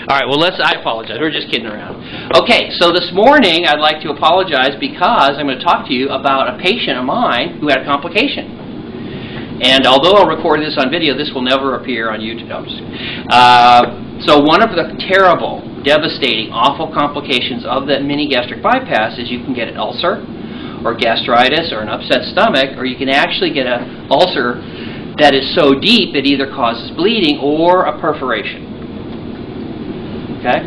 All right, well, I apologize. We're just kidding around. Okay, so this morning I'd like to apologize because I'm going to talk to you about a patient of mine who had a complication. And although I'll record this on video, this will never appear on YouTube. No, I'm just kidding. So one of the terrible, devastating, awful complications of that mini-gastric bypass is you can get an ulcer or gastritis or an upset stomach, or you can actually get an ulcer that is so deep it either causes bleeding or a perforation. Okay?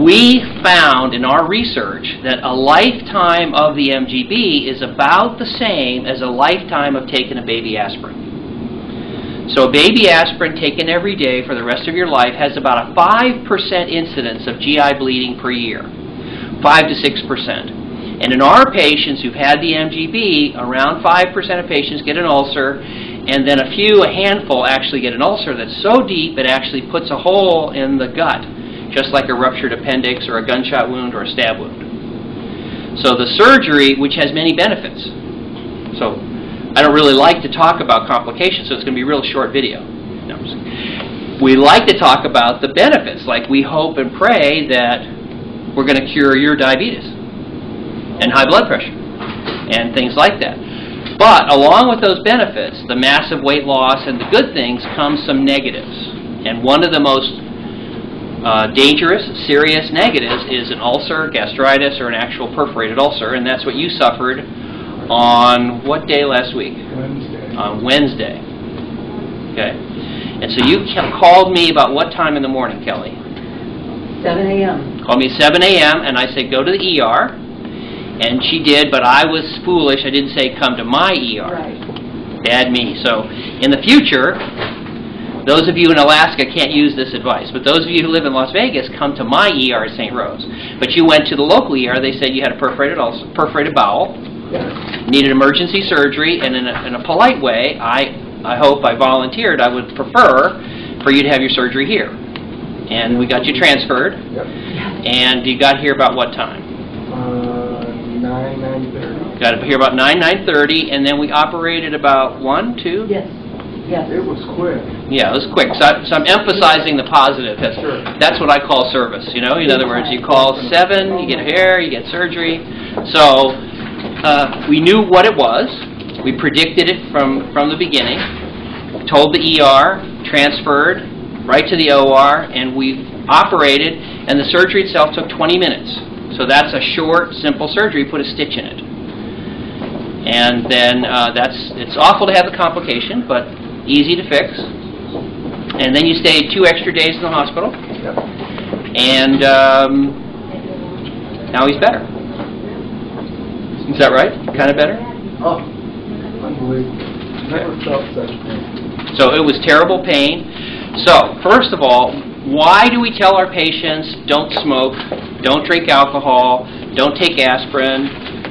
We found in our research that a lifetime of the MGB is about the same as a lifetime of taking a baby aspirin. So a baby aspirin taken every day for the rest of your life has about a 5% incidence of GI bleeding per year. 5 to 6%. And in our patients who've had the MGB, around 5% of patients get an ulcer, and then a handful actually get an ulcer that's so deep it actually puts a hole in the gut, just like a ruptured appendix or a gunshot wound or a stab wound. So the surgery, which has many benefits. So I don't really like to talk about complications, so it's going to be a real short video. No, we like to talk about the benefits, like we hope and pray that we're going to cure your diabetes and high blood pressure and things like that. But along with those benefits, the massive weight loss and the good things, come some negatives. And one of the most dangerous, serious negatives is an ulcer, gastritis, or an actual perforated ulcer, and that's what you suffered on what day last week? Wednesday. On Wednesday. Okay. And so you called me about what time in the morning, Kelly? 7 a.m. Called me 7 a.m. and I said, go to the ER. And she did, but I was foolish. I didn't say come to my ER. Right. Bad me. So in the future, those of you in Alaska can't use this advice, but those of you who live in Las Vegas, come to my ER at St. Rose. But you went to the local ER, they said you had a perforated bowel, needed emergency surgery, and in a polite way, I hope I volunteered, I would prefer for you to have your surgery here. And we got you transferred. Yep. And you got here about what time? 9:30. Got here about 9:30, and then we operated about 1, 2? Yes. Yes. It was quick. Yeah, it was quick. So I'm emphasizing the positive. That's what I call service, you know? In other words, you call 7, you get hair, you get surgery. So we knew what it was. We predicted it from the beginning. Told the ER, transferred right to the OR, and we operated, and the surgery itself took 20 minutes. So that's a short, simple surgery. Put a stitch in it. And then it's awful to have the complication, but easy to fix. And then you stayed 2 extra days in the hospital. Yep. And now he's better. Is that right? Kind of better? Oh, unbelievable. Never felt such pain. So it was terrible pain. So, first of all, why do we tell our patients don't smoke, don't drink alcohol, don't take aspirin,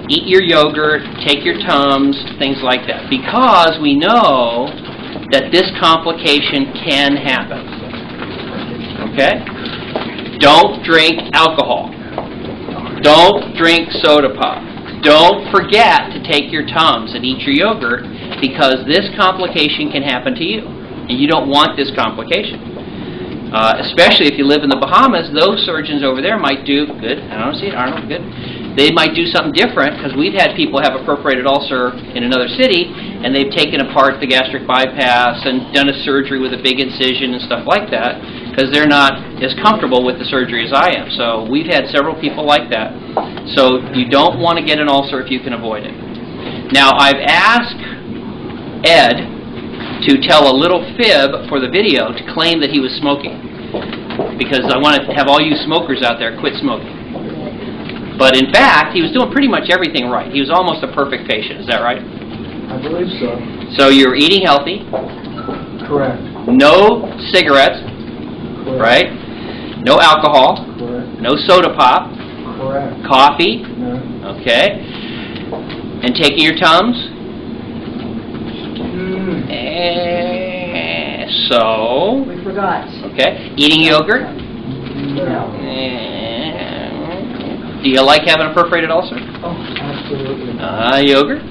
eat your yogurt, take your Tums, things like that? Because we know that this complication can happen. Okay? Don't drink alcohol. Don't drink soda pop. Don't forget to take your Tums and eat your yogurt, because this complication can happen to you. And you don't want this complication. Especially if you live in the Bahamas, those surgeons over there might do, good, I don't see it, Arnold, good. They might do something different, because we've had people have a perforated ulcer in another city, and they've taken apart the gastric bypass and done a surgery with a big incision and stuff like that, because they're not as comfortable with the surgery as I am. So we've had several people like that. So you don't want to get an ulcer if you can avoid it. Now, I've asked Ed to tell a little fib for the video to claim that he was smoking, because I want to have all you smokers out there quit smoking. But in fact, he was doing pretty much everything right. He was almost a perfect patient. Is that right? I believe so. So you're eating healthy. Correct. No cigarettes. Correct. Right? No alcohol. Correct. No soda pop. Correct. Coffee. No. Okay. And taking your Tums. So, We forgot. okay, eating yogurt. No. Do you like having a perforated ulcer? Oh, absolutely. Yogurt.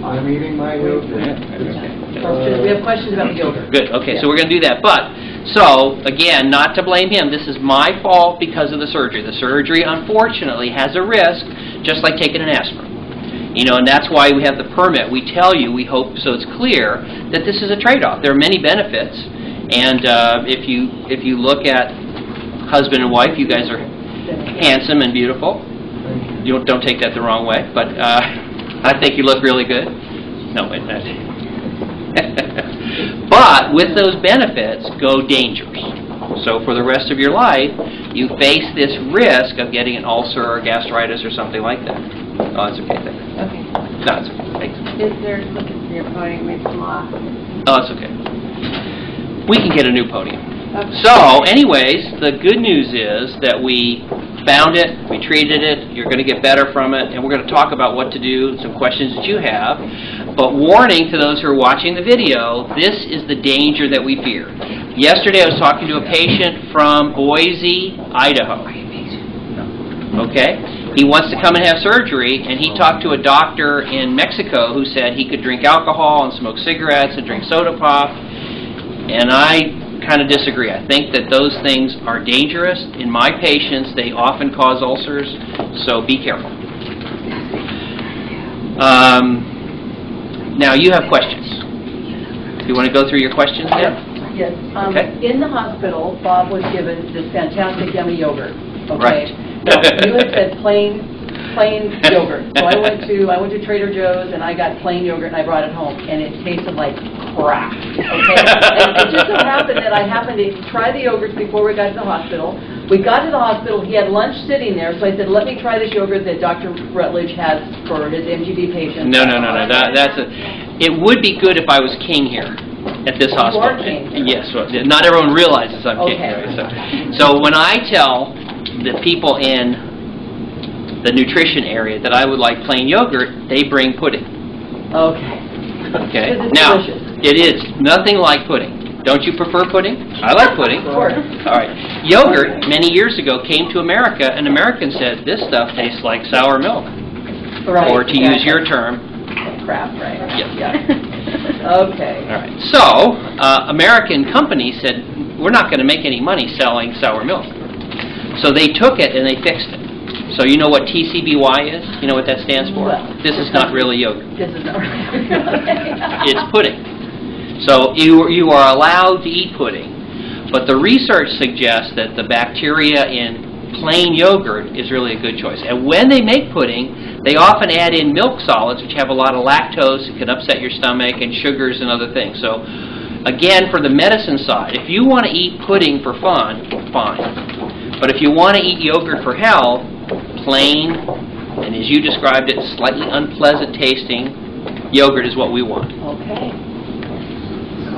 I'm eating my yogurt. We have questions about yogurt. Good. Okay, Yeah. so we're going to do that. But So, again, not to blame him. This is my fault because of the surgery. The surgery, unfortunately, has a risk, just like taking an aspirin. You know, and that's why we have the permit. We tell you, we hope so it's clear, that this is a trade-off. There are many benefits. And if you look at husband and wife, you guys are handsome and beautiful. You don't take that the wrong way, but I think you look really good. No, wait, not. But with those benefits go dangers. So for the rest of your life, you face this risk of getting an ulcer or gastritis or something like that. Oh, it's okay. Thanks. Okay. No, it's okay. Thanks. Is there looking for your podium? Maybe some off. Oh, it's okay. We can get a new podium. Okay. So, anyways, the good news is that we found it, we treated it, you're going to get better from it, and we're going to talk about what to do, some questions that you have. But warning to those who are watching the video, this is the danger that we fear. Yesterday I was talking to a patient from Boise, Idaho. Okay? He wants to come and have surgery, and he talked to a doctor in Mexico who said he could drink alcohol and smoke cigarettes and drink soda pop. And I kind of disagree. I think that those things are dangerous. In my patients, they often cause ulcers, so be careful. Now, you have questions. Do you want to go through your questions there? Yes. Okay. In the hospital, Bob was given this fantastic yummy yogurt. Okay. Right. Now, you had said plain yogurt. So I went to Trader Joe's and I got plain yogurt and I brought it home and it tasted like crap. Okay. And it just so happened that I happened to try the yogurt before we got to the hospital. We got to the hospital. He had lunch sitting there, so I said, "Let me try this yogurt that Dr. Rutledge has for his MGD patients." No. It would be good if I was king here at this hospital. You are king. Yes. Well, not everyone realizes I'm king. Okay. Right? So when I tell the people in the nutrition area that I would like plain yogurt, they bring pudding. Okay. Okay. This is Now, delicious. it is nothing like pudding. Don't you prefer pudding? I like pudding. Of course. All right. Yogurt, many years ago, came to America, and Americans said, this stuff tastes like sour milk. Right. Or to use your term, Crap, right? Yes. Yeah. Okay. all right. So, American companies said, we're not going to make any money selling sour milk. So they took it and they fixed it. So you know what TCBY is? You know what that stands for? Well, this is not really yogurt. This is not It's pudding. So you are allowed to eat pudding, but the research suggests that the bacteria in plain yogurt is really a good choice. And when they make pudding, they often add in milk solids, which have a lot of lactose. It can upset your stomach, and sugars and other things. So again, for the medicine side, if you want to eat pudding for fun, fine. But if you want to eat yogurt for health, plain, and as you described it, slightly unpleasant tasting yogurt is what we want. Okay.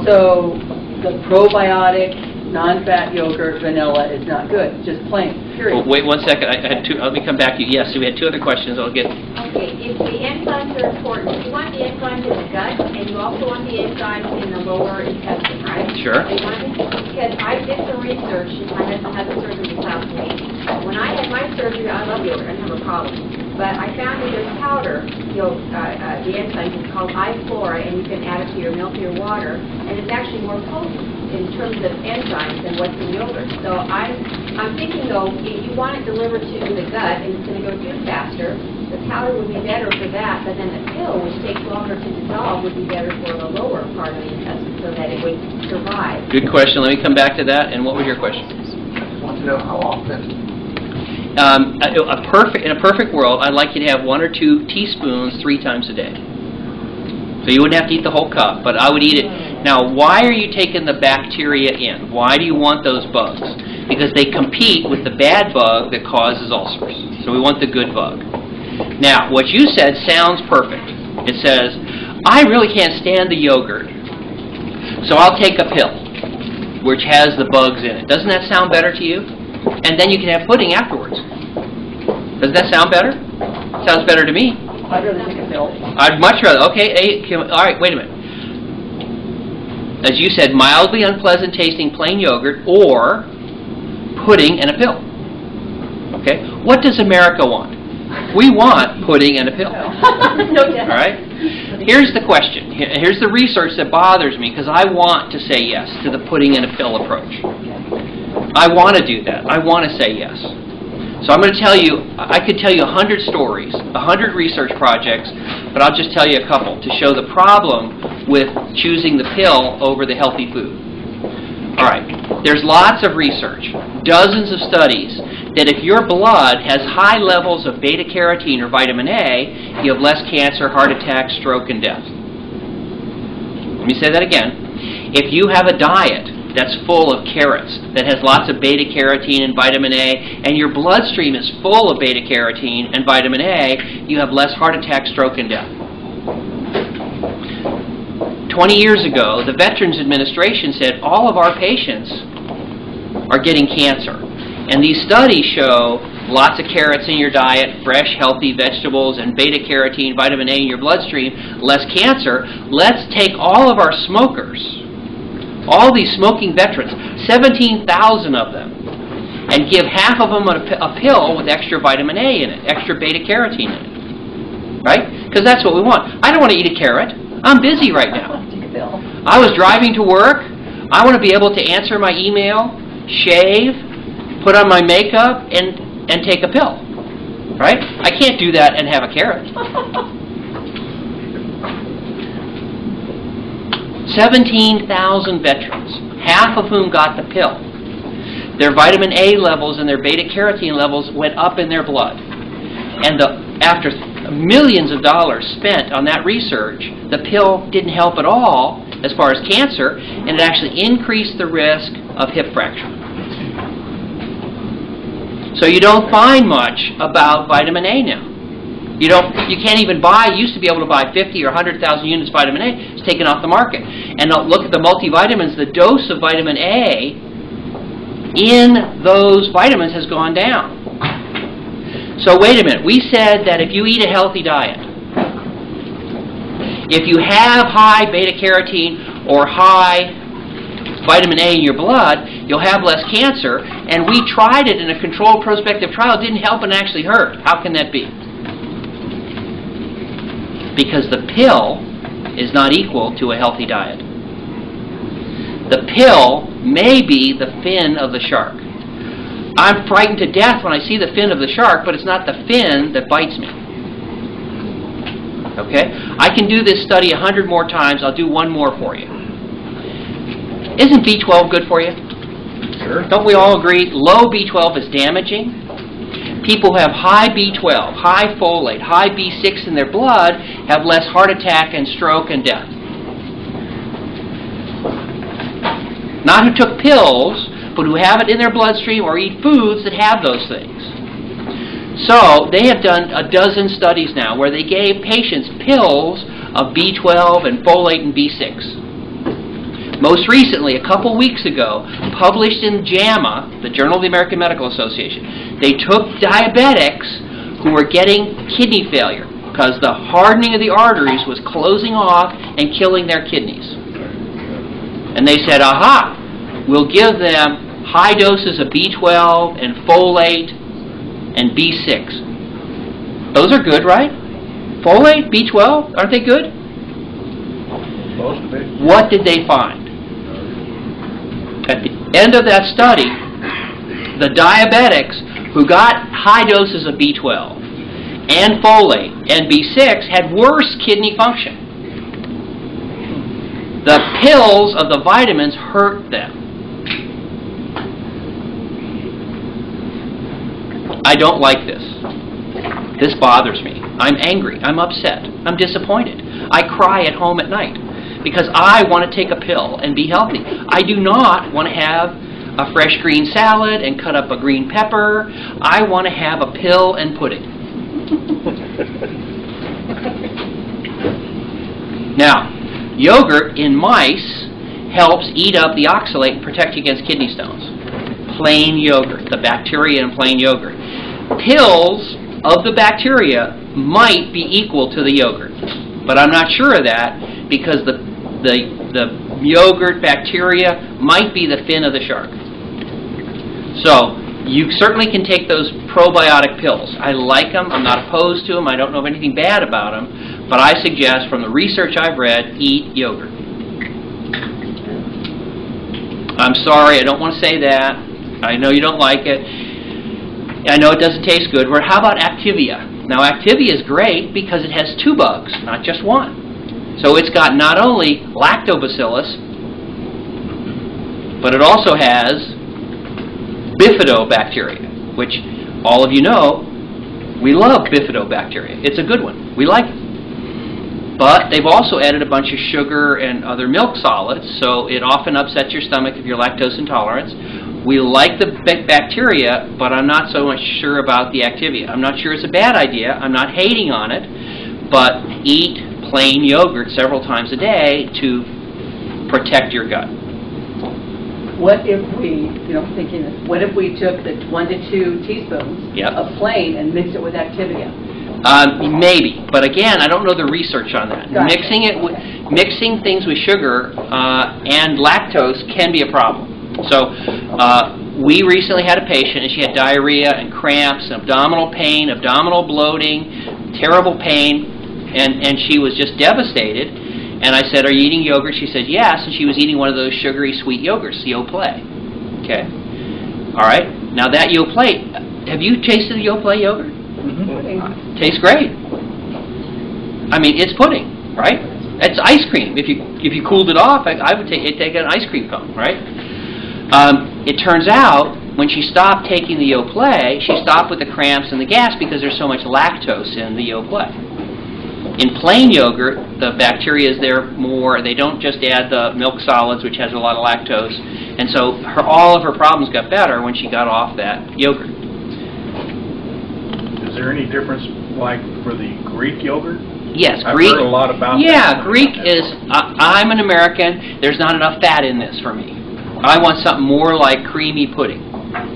So the probiotic, non-fat yogurt, vanilla is not good. Just plain, period. Well, wait one second. I had two. Let me come back to you. Yes, so we had two other questions. I'll get. Okay, if the enzymes are important, you want the enzymes in the gut, and you also want the enzymes in the lower intestine, right? Sure. Because I did some research, my husband had the surgery this last week. When I had my surgery, I love yogurt, I didn't have a problem. But I found that there's powder, the enzyme is called I-Flora, and you can add it to your milk or your water, and it's actually more potent in terms of enzymes than what's in yogurt. So I'm thinking, though, if you want it delivered to the gut and it's going to go through faster, the powder would be better for that, but then the pill, which takes longer to dissolve, would be better for the lower part of the intestine so that it would survive. Good question. Let me come back to that. And what was your question? I want to know how often. In a perfect world, I'd like you to have 1 or 2 teaspoons 3 times a day. So you wouldn't have to eat the whole cup, but I would eat it. Now, why are you taking the bacteria in? Why do you want those bugs? Because they compete with the bad bug that causes ulcers. So we want the good bug. Now, what you said sounds perfect. It says, I really can't stand the yogurt, so I'll take a pill, which has the bugs in it. Doesn't that sound better to you? And then you can have pudding afterwards. Does that sound better? Sounds better to me. I'd rather take a pill. I'd much rather. Okay, all right, wait a minute. As you said, mildly unpleasant tasting plain yogurt or pudding and a pill. Okay? What does America want? We want pudding and a pill. No, All right? here's the question. Here's the research that bothers me because I want to say yes to the putting in a pill approach. I want to do that. I want to say yes. So I'm going to tell you, I could tell you 100 stories, 100 research projects, but I'll just tell you a couple to show the problem with choosing the pill over the healthy food. All right, there's lots of research, dozens of studies, that if your blood has high levels of beta-carotene or vitamin A, you have less cancer, heart attack, stroke, and death. Let me say that again. If you have a diet that's full of carrots, that has lots of beta-carotene and vitamin A, and your bloodstream is full of beta-carotene and vitamin A, you have less heart attack, stroke, and death. 20 years ago, the Veterans Administration said all of our patients are getting cancer. And these studies show lots of carrots in your diet, fresh, healthy vegetables, and beta-carotene, vitamin A in your bloodstream, less cancer. Let's take all of our smokers, all these smoking veterans, 17,000 of them, and give half of them a pill with extra vitamin A in it, extra beta-carotene in it. Right? Because that's what we want. I don't want to eat a carrot. I'm busy right now. I was driving to work. I want to be able to answer my email, shave, put on my makeup, and take a pill. Right? I can't do that and have a carrot. 17,000 veterans, half of whom got the pill. Their vitamin A levels and their beta-carotene levels went up in their blood. And after millions of dollars spent on that research, the pill didn't help at all as far as cancer, and it actually increased the risk of hip fracture. So you don't find much about vitamin A now. You can't even buy, you used to be able to buy 50 or 100,000 units of vitamin A. It's taken off the market. And look at the multivitamins, the dose of vitamin A in those vitamins has gone down. So wait a minute, we said that if you eat a healthy diet, if you have high beta-carotene or high vitamin A in your blood, you'll have less cancer, and we tried it in a controlled prospective trial. It didn't help and actually hurt. How can that be? Because the pill is not equal to a healthy diet. The pill may be the fin of the shark. I'm frightened to death when I see the fin of the shark, but it's not the fin that bites me. Okay? I can do this study 100 more times. I'll do one more for you. Isn't B12 good for you? Sure. Don't we all agree low B12 is damaging? People who have high B12, high folate, high B6 in their blood have less heart attack and stroke and death. Not who took pills, but who have it in their bloodstream or eat foods that have those things. So they have done a dozen studies now where they gave patients pills of B12 and folate and B6. Most recently, a couple weeks ago, published in JAMA, the Journal of the American Medical Association, they took diabetics who were getting kidney failure because the hardening of the arteries was closing off and killing their kidneys. And they said, aha, we'll give them high doses of B12 and folate and B6. Those are good, right? Folate, B12, aren't they good? What did they find? At the end of that study, the diabetics who got high doses of B12 and folate and B6 had worse kidney function. The pills of the vitamins hurt them. I don't like this. This bothers me. I'm angry. I'm upset. I'm disappointed. I cry at home at night because I want to take a pill and be healthy. I do not want to have a fresh green salad and cut up a green pepper. I want to have a pill and pudding. Now, yogurt in mice helps eat up the oxalate and protect you against kidney stones. Plain yogurt, the bacteria in plain yogurt. Pills of the bacteria might be equal to the yogurt, but I'm not sure of that because the yogurt bacteria might be the fin of the shark. So you certainly can take those probiotic pills. I like them. I'm not opposed to them. I don't know of anything bad about them. But I suggest, from the research I've read, eat yogurt. I'm sorry, I don't want to say that. I know you don't like it. I know it doesn't taste good. But how about Activia? Now, Activia is great because it has 2 bugs, not just 1. So it's got not only lactobacillus, but it also has bifidobacteria, which all of you know, we love bifidobacteria. It's a good one. We like it. But they've also added a bunch of sugar and other milk solids, so it often upsets your stomach if you're lactose intolerant. We like the bacteria, but I'm not so much sure about the Activia. I'm not sure it's a bad idea. I'm not hating on it, but eat plain yogurt several times a day to protect your gut. What if we, thinking this, what if we took the 1 to 2 teaspoons of plain and mixed it with Activia? Maybe, but again, I don't know the research on that. Gotcha. Mixing things with sugar and lactose can be a problem. So we recently had a patient, and she had diarrhea and cramps, abdominal pain, abdominal bloating, terrible pain, and she was just devastated. And I said, "Are you eating yogurt?" She said, "Yes," and she was eating one of those sugary sweet yogurts, the Yoplait. Okay. All right. Now that Yoplait, have you tasted the Yoplait yogurt? Mm-hmm. Tastes great. I mean, it's pudding, right? It's ice cream. If you cooled it off, I would take an ice cream cone, right? It turns out when she stopped taking the Yoplait, she stopped with the cramps and the gas because there's so much lactose in the Yoplait. In plain yogurt, the bacteria is there more. They don't just add the milk solids, which has a lot of lactose, and so all of her problems got better when she got off that yogurt. Is there any difference, like, for the Greek yogurt? Yes, I've Greek. heard a lot about that. Yeah, Greek is. I'm an American. There's not enough fat in this for me. I want something more like creamy pudding.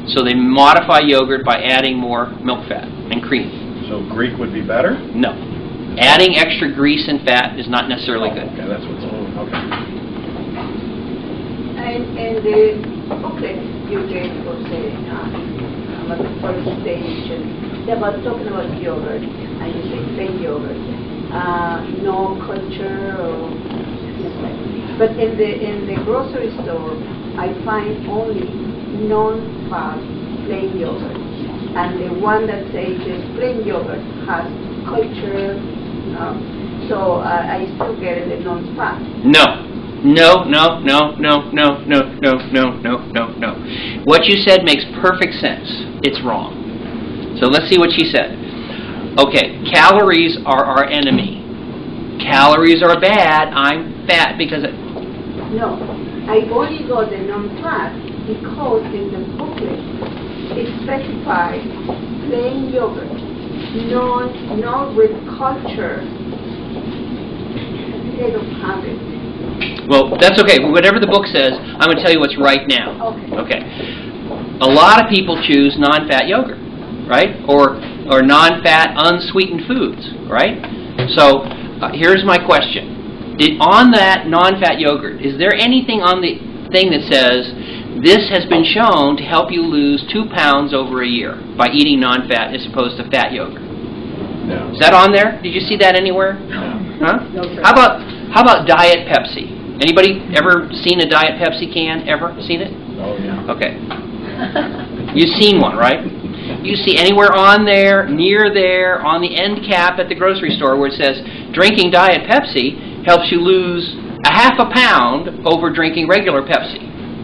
So they modify yogurt by adding more milk fat and cream. So Greek would be better? No. Adding extra grease and fat is not necessarily good. Okay, that's what's okay. And the booklet you gave for the first stage, they were talking about yogurt, and you say plain yogurt, no culture or but in the grocery store, I find only non-fat plain yogurt, and the one that says just plain yogurt has culture. So I still get the non-fat. No. What you said makes perfect sense. It's wrong. So let's see what she said. Okay, calories are our enemy. Calories are bad. I'm fat because it... No, I only got the non-fat because in the booklet it specifies plain yogurt, not with culture. They don't have it. Well, that's okay. Whatever the book says, I'm going to tell you what's right now. Okay. A lot of people choose non-fat yogurt, right? Or non-fat, unsweetened foods, right? So here's my question. On that non-fat yogurt, is there anything on the thing that says, this has been shown to help you lose 2 pounds over a year by eating non-fat as opposed to fat yogurt? No. Is that on there? Did you see that anywhere? No. Huh? No, sir. How about Diet Pepsi? Anybody ever seen a Diet Pepsi can? Ever seen it? Oh, yeah. Okay. You've seen one, right? You see anywhere on there, near there, on the end cap at the grocery store where it says, drinking Diet Pepsi helps you lose a half a pound over drinking regular Pepsi.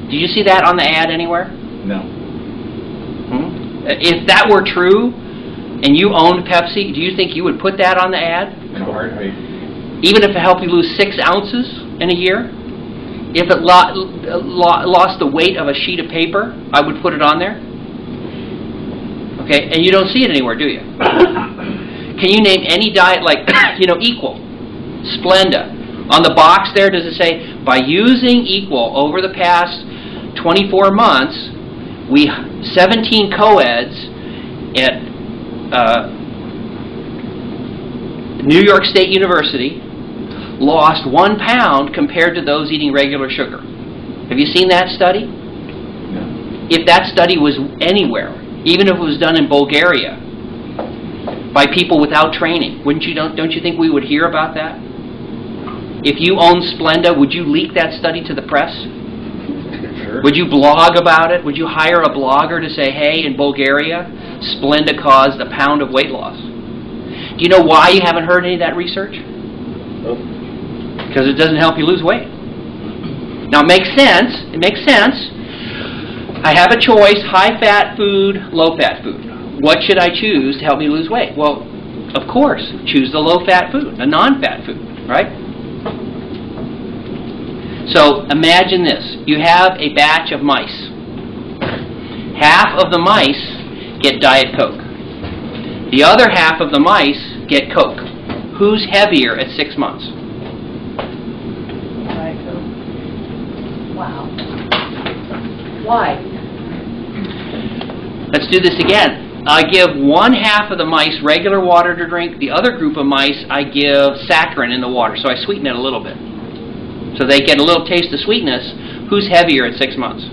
Did you see that on the ad anywhere? No. If that were true, and you owned Pepsi, do you think you would put that on the ad? In a heartbeat. Even if it helped you lose 6 ounces in a year? If it lost the weight of a sheet of paper, I would put it on there. Okay, and you don't see it anywhere, do you? Can you name any diet like, Equal, Splenda? On the box there, does it say, by using Equal over the past 24 months, 17 co-eds at New York State University lost 1 pound compared to those eating regular sugar. Have you seen that study? No. If that study was anywhere, even if it was done in Bulgaria, by people without training. Don't you think we would hear about that? If you own Splenda, would you leak that study to the press? Sure. Would you blog about it? Would you hire a blogger to say, hey, in Bulgaria, Splenda caused a pound of weight loss? Do you know why you haven't heard any of that research? Because it doesn't help you lose weight. Now, it makes sense. It makes sense. I have a choice, high-fat food, low-fat food. What should I choose to help me lose weight? Well, of course, choose the low-fat food, the non-fat food, right? So imagine this. You have a batch of mice. Half of the mice get Diet Coke. The other half of the mice get Coke. Who's heavier at 6 months? Diet Coke. Wow. Why? Let's do this again. I give one half of the mice regular water to drink. The other group of mice, I give saccharin in the water. So I sweeten it a little bit. So they get a little taste of sweetness. Who's heavier at 6 months?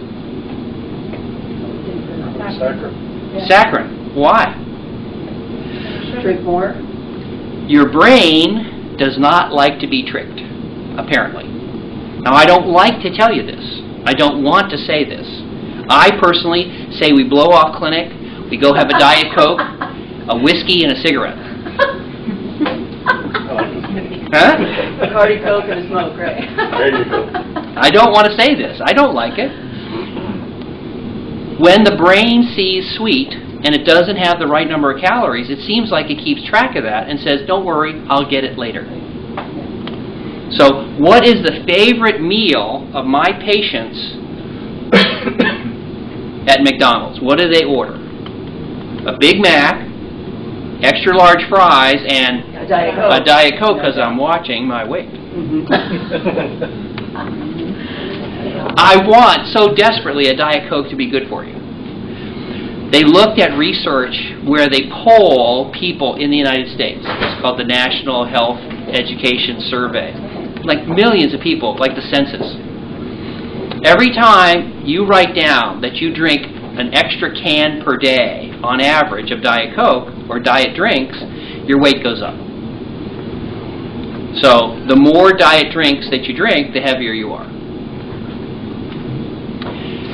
Saccharin. Saccharin. Why? Drink more? Your brain does not like to be tricked, apparently. Now, I don't like to tell you this. I don't want to say this. I personally say we blow off clinic, we go have a Diet Coke, a whiskey, and a cigarette. Huh? Bacardi Coke and a smoke, right? There you go. I don't want to say this. I don't like it. When the brain sees sweet and it doesn't have the right number of calories, it seems like it keeps track of that and says, don't worry, I'll get it later. So what is the favorite meal of my patients at McDonald's? What do they order? A Big Mac, extra large fries, and A Diet Coke. a Diet Coke because I'm watching my weight. I want so desperately a Diet Coke to be good for you. They looked at research where they poll people in the United States. It's called the National Health Education Survey. Like millions of people, like the census. Every time you write down that you drink an extra can per day, on average, of Diet Coke or diet drinks, your weight goes up. So the more diet drinks that you drink, the heavier you are.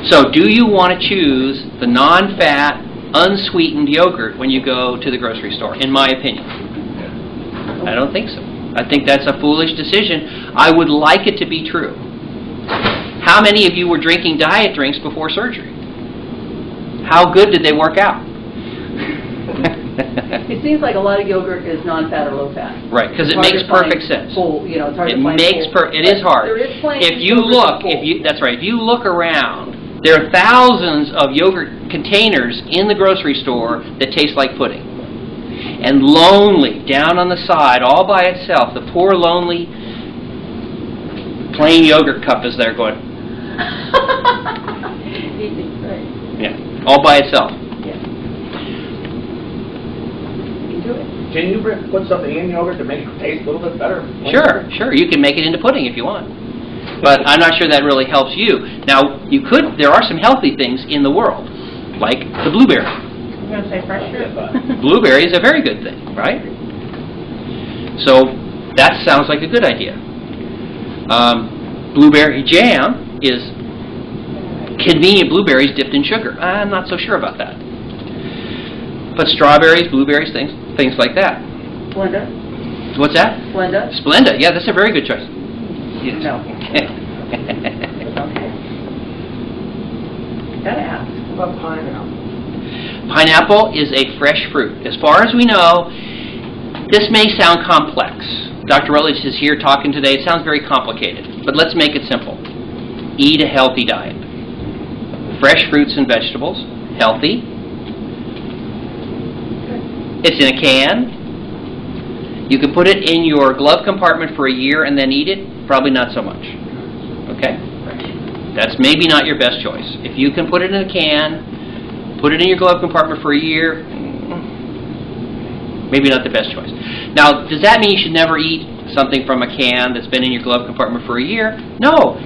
So do you want to choose the non-fat, unsweetened yogurt when you go to the grocery store, in my opinion? I don't think so. I think that's a foolish decision. I would like it to be true. How many of you were drinking diet drinks before surgery? How good did they work out? It seems like a lot of yogurt is non-fat or low-fat. Right, because it It's hard makes to find perfect sense. Full, you know, it's hard It to find makes full. it is But hard. There is plenty If you yogurt look, full. that's right. If you look around, there are thousands of yogurt containers in the grocery store that taste like pudding. And lonely, down on the side, all by itself, the poor lonely plain yogurt cup is there going, Right. yeah, all by itself. Yeah. You can do it. Can you put something in yogurt to make it taste a little bit better? Sure. You can make it into pudding if you want. But I'm not sure that really helps you. Now, you could, there are some healthy things in the world, like the blueberry. I'm going to say fresh fruit. Blueberry is a very good thing, right? So, that sounds like a good idea. Blueberry jam is convenient blueberries dipped in sugar. I'm not so sure about that. But strawberries, blueberries, things like that. Splenda. What's that? Splenda. Splenda. Yeah, that's a very good choice. Yes. No. Gotta ask. What about pineapple? Pineapple is a fresh fruit. As far as we know, this may sound complex. Dr. Rutledge is here talking today. It sounds very complicated. But let's make it simple. Eat a healthy diet. Fresh fruits and vegetables. Healthy. It's in a can. You can put it in your glove compartment for a year and then eat it. Probably not so much. Okay? That's maybe not your best choice. If you can put it in a can, put it in your glove compartment for a year, maybe not the best choice. Now, does that mean you should never eat something from a can that's been in your glove compartment for a year? No.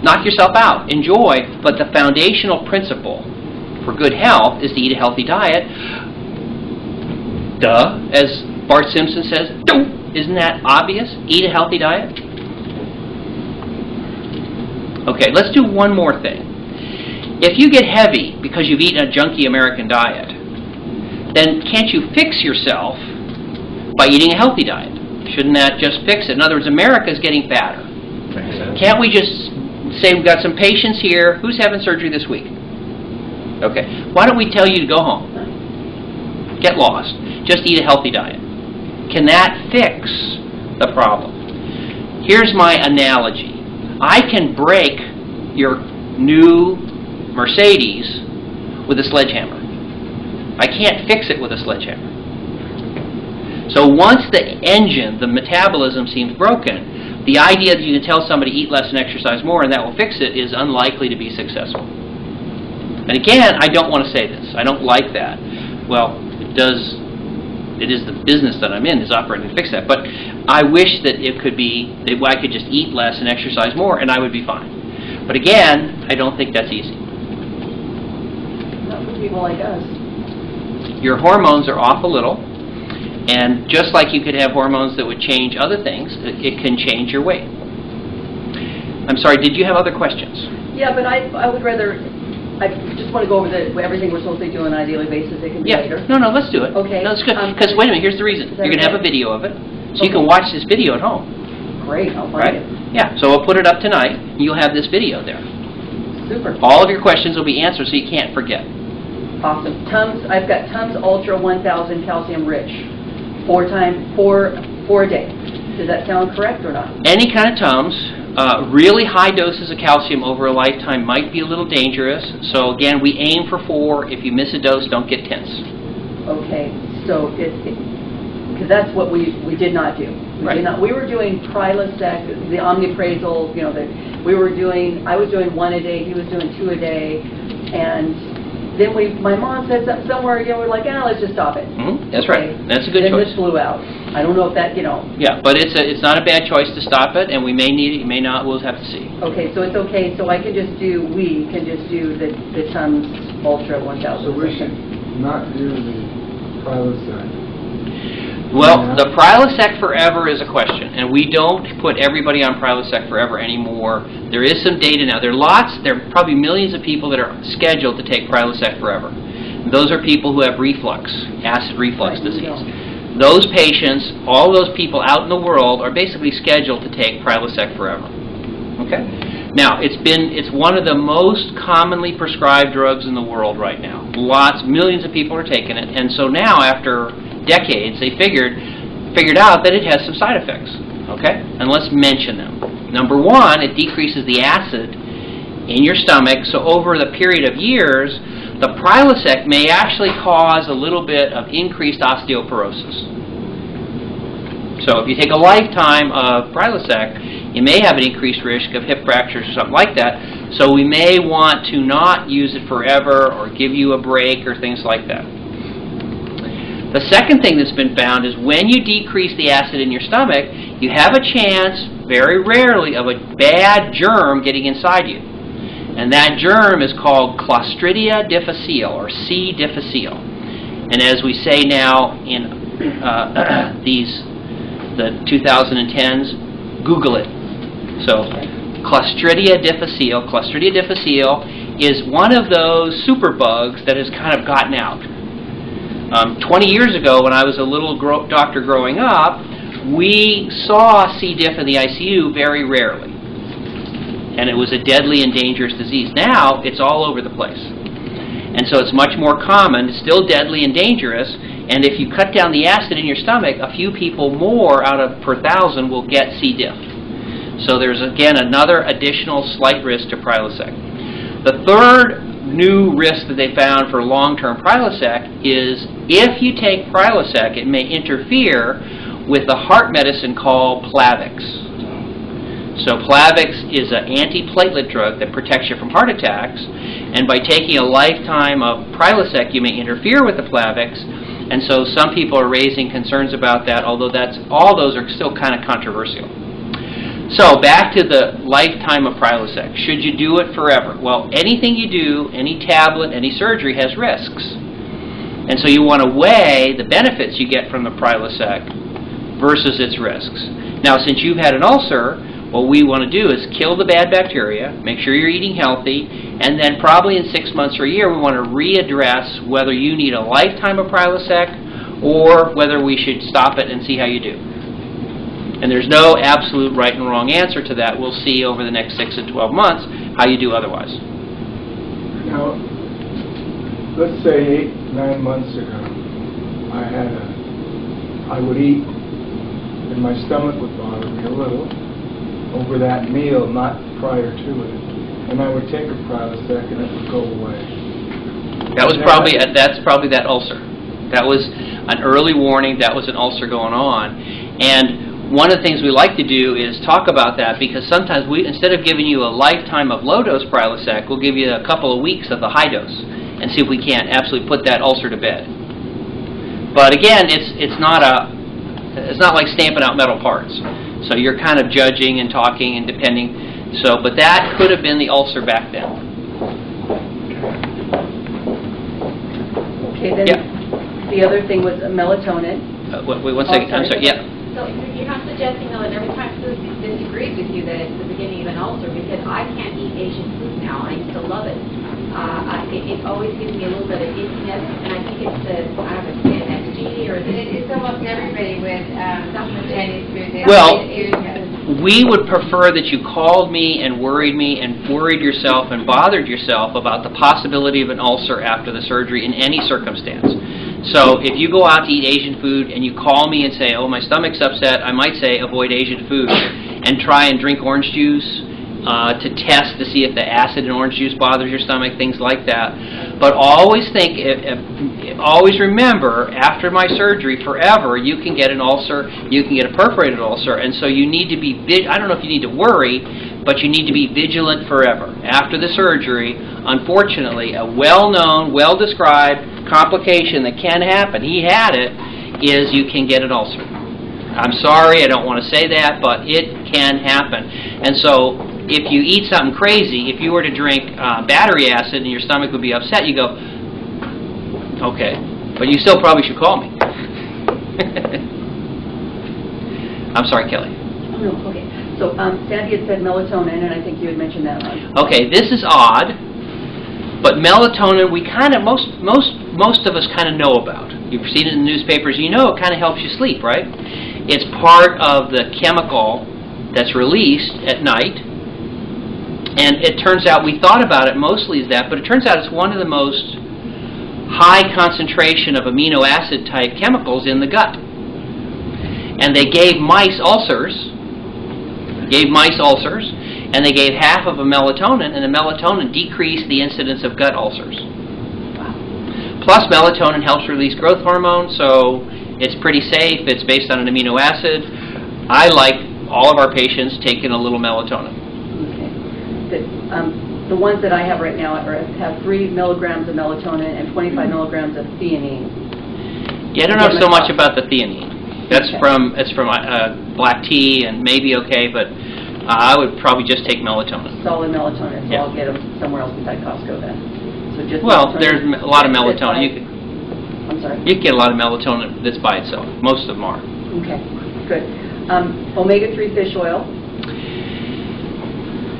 Knock yourself out. Enjoy. But the foundational principle for good health is to eat a healthy diet. Duh, as Bart Simpson says, don't. Isn't that obvious? Eat a healthy diet. Okay, let's do one more thing. If you get heavy because you've eaten a junky American diet, then can't you fix yourself by eating a healthy diet? Shouldn't that just fix it? In other words, America's getting fatter. Can't we just say we've got some patients here, who's having surgery this week? Okay, why don't we tell you to go home? Get lost. Just eat a healthy diet. Can that fix the problem? Here's my analogy. I can break your new Mercedes with a sledgehammer. I can't fix it with a sledgehammer. So once the engine, the metabolism seems broken, the idea that you can tell somebody eat less and exercise more and that will fix it is unlikely to be successful. And again, I don't want to say this. I don't like that. Well, it is the business that I'm in, is operating to fix that. But I wish that it could be, that I could just eat less and exercise more and I would be fine. But again, I don't think that's easy. Not for people like us. Your hormones are off a little, and just like you could have hormones that would change other things, it can change your weight. I'm sorry, did you have other questions? Yeah, but I would rather, I just want to go over everything we're supposed to do on an ideally basis. It can be later. No, let's do it. Okay. No, it's good. Because wait a minute, here's the reason. You're going to have a video of it, so you can watch this video at home. Great, I'll find it. Yeah, so we'll put it up tonight, and you'll have this video there. Super. All of your questions will be answered so you can't forget. Awesome. Tums, I've got Tums Ultra 1000 calcium rich. 4 a day. Does that sound correct or not? Any kind of Tums. Really high doses of calcium over a lifetime might be a little dangerous. So again, we aim for 4. If you miss a dose, don't get tense. Okay, so because that's what we did not do. We were doing Prilosec, the omeprazole. You know, I was doing 1 a day. He was doing 2 a day, and then my mom said somewhere again, we're like, let's just stop it. That's right. That's a good choice. Then this flew out. I don't know if that, Yeah, but it's not a bad choice to stop it, and we may need it, you may not, we'll have to see. Okay, so it's okay. So we can just do the Tums Ultra 1000. So we should not do the Prilosec. Well, the Prilosec Forever is a question, and we don't put everybody on Prilosec Forever anymore. There is some data now. There are probably millions of people that are scheduled to take Prilosec Forever. Those are people who have reflux, acid reflux disease. Those patients, all those people out in the world are basically scheduled to take Prilosec Forever. Okay? Now, it's one of the most commonly prescribed drugs in the world right now. Millions of people are taking it, and so now after decades, they figured out that it has some side effects. Okay? And let's mention them. Number 1, it decreases the acid in your stomach, so over the period of years, the Prilosec may actually cause a little bit of increased osteoporosis. So if you take a lifetime of Prilosec, you may have an increased risk of hip fractures or something like that, so we may want to not use it forever or give you a break or things like that. The second thing that's been found is when you decrease the acid in your stomach, you have a chance, very rarely, of a bad germ getting inside you. And that germ is called Clostridia difficile, or C. difficile. And as we say now in the 2010s, Google it. So, Clostridia difficile. Clostridia difficile is one of those superbugs that has kind of gotten out. 20 years ago, when I was a little doctor growing up, we saw C. diff in the ICU very rarely. And it was a deadly and dangerous disease. Now, it's all over the place. And so it's much more common. It's still deadly and dangerous. And if you cut down the acid in your stomach, a few people more out of per 1,000 will get C. diff. So there's, again, another additional slight risk to Prilosec. The third new risk that they found for long-term Prilosec is if you take Prilosec, it may interfere with the heart medicine called Plavix. So Plavix is an antiplatelet drug that protects you from heart attacks, and by taking a lifetime of Prilosec, you may interfere with the Plavix, and so some people are raising concerns about that, although all those are still kind of controversial. So back to the lifetime of Prilosec. Should you do it forever? Well, anything you do, any tablet, any surgery has risks. And so you want to weigh the benefits you get from the Prilosec versus its risks. Now, since you've had an ulcer, what we want to do is kill the bad bacteria, make sure you're eating healthy, and then probably in 6 months or a year we want to readdress whether you need a lifetime of Prilosec or whether we should stop it and see how you do. And there's no absolute right and wrong answer to that. We'll see over the next 6 and 12 months how you do otherwise. Now, let's say 8-9 months ago, I would eat and my stomach would bother me a little over that meal, not prior to it. And I would take a Prilosec and it would go away. That's probably that ulcer. That was an early warning. That was an ulcer going on. And one of the things we like to do is talk about that, because sometimes instead of giving you a lifetime of low-dose Prilosec, we'll give you a couple of weeks of the high dose and see if we can't absolutely put that ulcer to bed. But again, it's not like stamping out metal parts. So you're kind of judging and talking and depending. So, but that could have been the ulcer back then. Okay, then the other thing was melatonin. Wait 1 second. I'm sorry. Yeah. So you're not suggesting, though, that every time food disagrees with you that it's the beginning of an ulcer, because I can't eat Asian food now. I used to love it. It always gives me a little bit of itchiness, and I think it's I don't know, MSG or It's almost everybody with Chinese food. Well, we would prefer that you called me and worried yourself and bothered yourself about the possibility of an ulcer after the surgery in any circumstance. So if you go out to eat Asian food and you call me and say, oh, my stomach's upset, I might say avoid Asian food and try and drink orange juice to test to see if the acid in orange juice bothers your stomach, things like that. But always always remember, after my surgery, forever, you can get an ulcer, you can get a perforated ulcer, and so you need to be, I don't know if you need to worry, but you need to be vigilant forever. After the surgery, unfortunately, a well-known, well-described complication that can happen, he had it, is you can get an ulcer. I'm sorry, I don't want to say that, but it can happen. And so if you eat something crazy, if you were to drink battery acid and your stomach would be upset, you go, okay, but you still probably should call me. I'm sorry, Kelly. Oh, no, okay. So Sandy had said melatonin, and I think you had mentioned that one. Okay, this is odd, but melatonin, we kind of, most of us kind of know about. You've seen it in the newspapers. You know it kind of helps you sleep, right? It's part of the chemical that's released at night. And it turns out, we thought about it mostly as that, but it turns out it's one of the most high concentration of amino acid type chemicals in the gut. And they gave mice ulcers, and they gave half of a melatonin, and the melatonin decreased the incidence of gut ulcers. Plus, melatonin helps release growth hormone, so it's pretty safe. It's based on an amino acid. I like all of our patients taking a little melatonin. Okay. The ones that I have right now have 3 milligrams of melatonin and 25 milligrams of theanine. Yeah, I don't know so much about the theanine. That's okay. from black tea and maybe okay, but I would probably just take melatonin. Solid melatonin, so I'll get them somewhere else besides Costco then. So just there's a lot of melatonin. I'm sorry? You can get a lot of melatonin that's by itself. Most of them are. Okay, good. Omega-3 fish oil.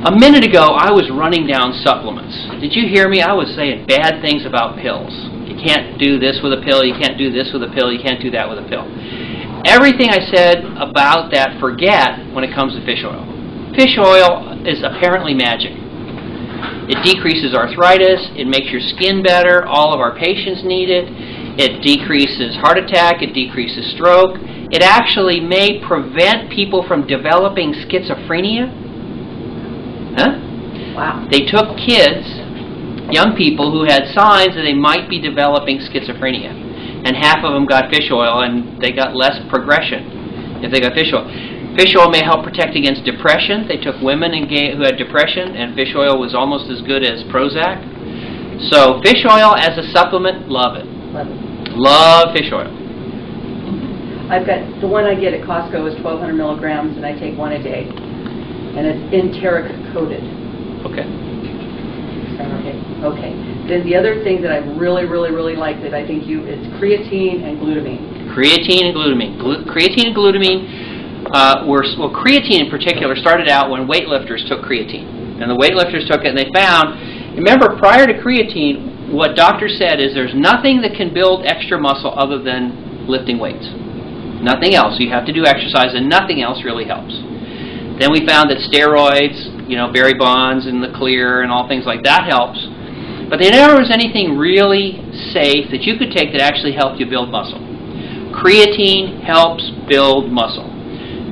A minute ago, I was running down supplements. Did you hear me? I was saying bad things about pills. You can't do this with a pill, you can't do this with a pill, you can't do that with a pill. Everything I said about that, forget when it comes to fish oil. Fish oil is apparently magic. It decreases arthritis, it makes your skin better, all of our patients need it, it decreases heart attack, it decreases stroke, it actually may prevent people from developing schizophrenia. Huh? Wow. They took kids, young people who had signs that they might be developing schizophrenia, and half of them got fish oil, and they got less progression if they got fish oil. Fish oil may help protect against depression. They took women who had depression, and fish oil was almost as good as Prozac. So fish oil as a supplement, love it. Love it. Love fish oil. I've got, the one I get at Costco is 1,200 milligrams, and I take one a day. And it's enteric coated. Okay. Okay. Okay. Then the other thing that I really, really, really like that I think is creatine and glutamine. Creatine and glutamine. Creatine and glutamine creatine in particular started out when weightlifters took creatine. And the weightlifters took it and they found, remember prior to creatine, what doctors said is there's nothing that can build extra muscle other than lifting weights. Nothing else. You have to do exercise and nothing else really helps. Then we found that steroids, Barry Bonds and the Clear and all things like that helps. But there never was anything really safe that you could take that actually helped you build muscle. Creatine helps build muscle.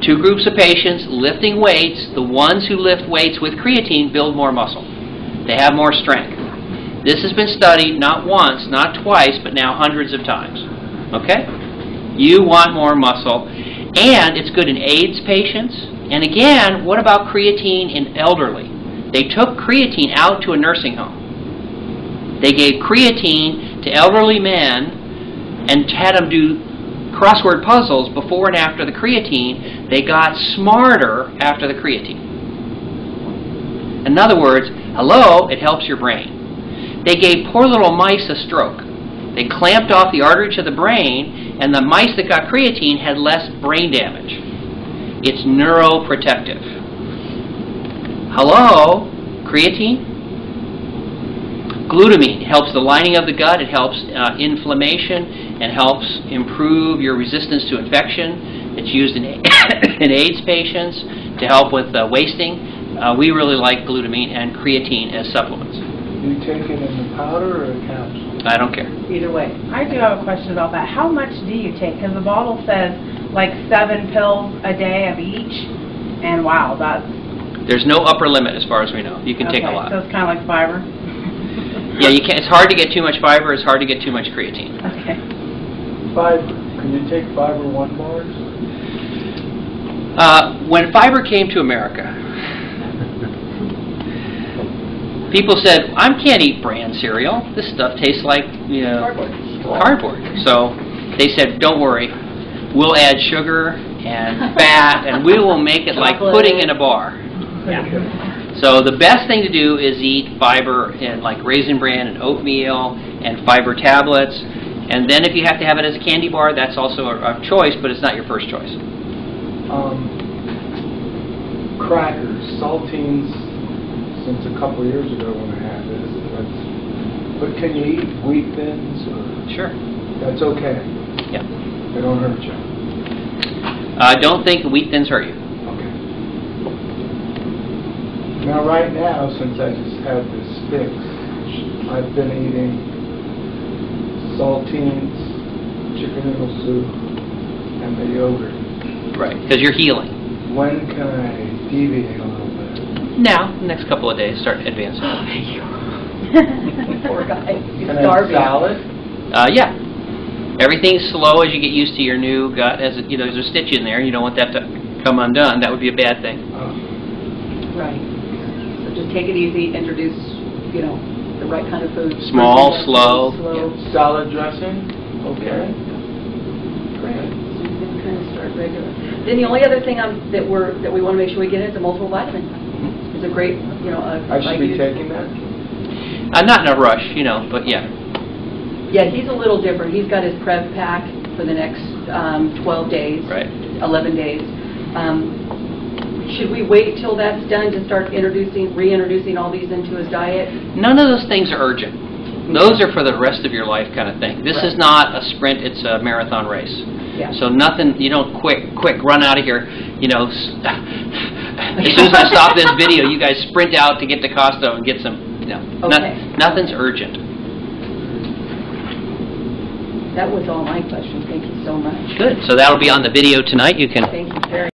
2 groups of patients lifting weights, the ones who lift weights with creatine build more muscle. They have more strength. This has been studied not once, not twice, but now hundreds of times. Okay? You want more muscle. And it's good in AIDS patients. And again, what about creatine in elderly? They took creatine out to a nursing home. They gave creatine to elderly men and had them do crossword puzzles before and after the creatine. They got smarter after the creatine. In other words, hello, it helps your brain. They gave poor little mice a stroke. They clamped off the artery to the brain, and the mice that got creatine had less brain damage. It's neuroprotective. Hello, creatine? Glutamine helps the lining of the gut. It helps inflammation and helps improve your resistance to infection. It's used in AIDS patients to help with wasting. We really like glutamine and creatine as supplements. Do you take it in the powder or a capsule? I don't care. Either way. I do have a question about that. How much do you take? Because the bottle says like 7 pills a day of each, and wow, that's... There's no upper limit as far as we know. You can take a lot. So it's kind of like fiber? Yeah, you can't. It's hard to get too much fiber. It's hard to get too much creatine. Okay. Fiber. Can you take Fiber 1 bars? When fiber came to America, people said, I can't eat bran cereal. This stuff tastes like cardboard. So they said, don't worry. We'll add sugar and fat, and we will make it like pudding in a bar. Yeah. So the best thing to do is eat fiber in like Raisin Bran and oatmeal and fiber tablets. And then if you have to have it as a candy bar, that's also a choice, but it's not your first choice. Crackers, saltines, since a couple years ago when I had this. But can you eat wheat thins? Sure. That's okay. Yeah. They don't hurt you. I don't think wheat thins hurt you. Okay. Now, right now, since I just had this fix, I've been eating saltines, chicken noodle soup, and the yogurt. Right, because you're healing. When can I deviate a little bit? Now, the next couple of days, start advancing. Poor guy. He's Can I have starving. salad? Yeah. Everything's slow as you get used to your new gut. As there's a stitch in there, you don't want that to come undone. That would be a bad thing. Right. So just take it easy. Introduce, the right kind of food. Small, slow. Yeah. Salad dressing? Okay. Great. So you can kind of start regular. Then the only other thing that we want to make sure we get is a multiple vitamin. It's a great, I should be taking that? Not in a rush, but yeah. Yeah, he's a little different. He's got his Prep pack for the next 12 days, Right. 11 days. Should we wait till that's done to start reintroducing all these into his diet? None of those things are urgent. Those are for the rest of your life kind of thing. This is not a sprint, it's a marathon race. Yeah. So nothing, you don't quick, run out of here, As soon as I stop this video, you guys sprint out to get to Costco and get some, Okay. Nothing's urgent. That was all my questions. Thank you so much. Good. So that'll be on the video tonight. You can Thank you very